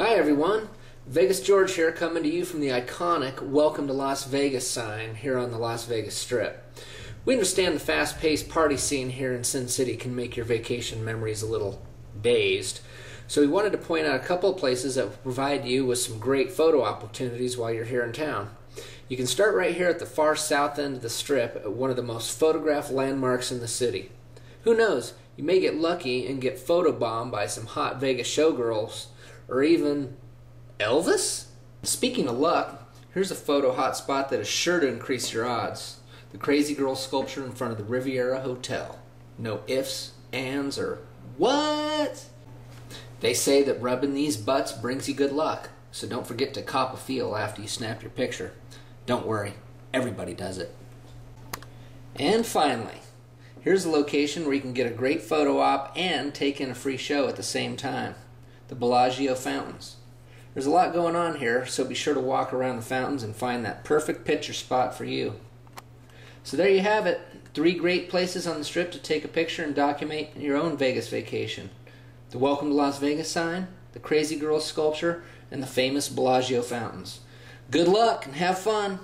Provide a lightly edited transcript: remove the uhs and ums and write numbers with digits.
Hi everyone, Vegas George here, coming to you from the iconic Welcome to Las Vegas sign here on the Las Vegas Strip. We understand the fast-paced party scene here in Sin City can make your vacation memories a little dazed, so we wanted to point out a couple of places that will provide you with some great photo opportunities while you're here in town. You can start right here at the far south end of the Strip at one of the most photographed landmarks in the city. Who knows, you may get lucky and get photobombed by some hot Vegas showgirls, or even Elvis? Speaking of luck, here's a photo hotspot that is sure to increase your odds. The Crazy Girl sculpture in front of the Riviera Hotel. No ifs, ands, or what? They say that rubbing these butts brings you good luck, so don't forget to cop a feel after you snap your picture. Don't worry, everybody does it. And finally, here's a location where you can get a great photo op and take in a free show at the same time. The Bellagio Fountains. There's a lot going on here, so be sure to walk around the fountains and find that perfect picture spot for you. So there you have it, 3 great places on the Strip to take a picture and document your own Vegas vacation. The Welcome to Las Vegas sign, the Crazy Girl sculpture, and the famous Bellagio Fountains. Good luck and have fun!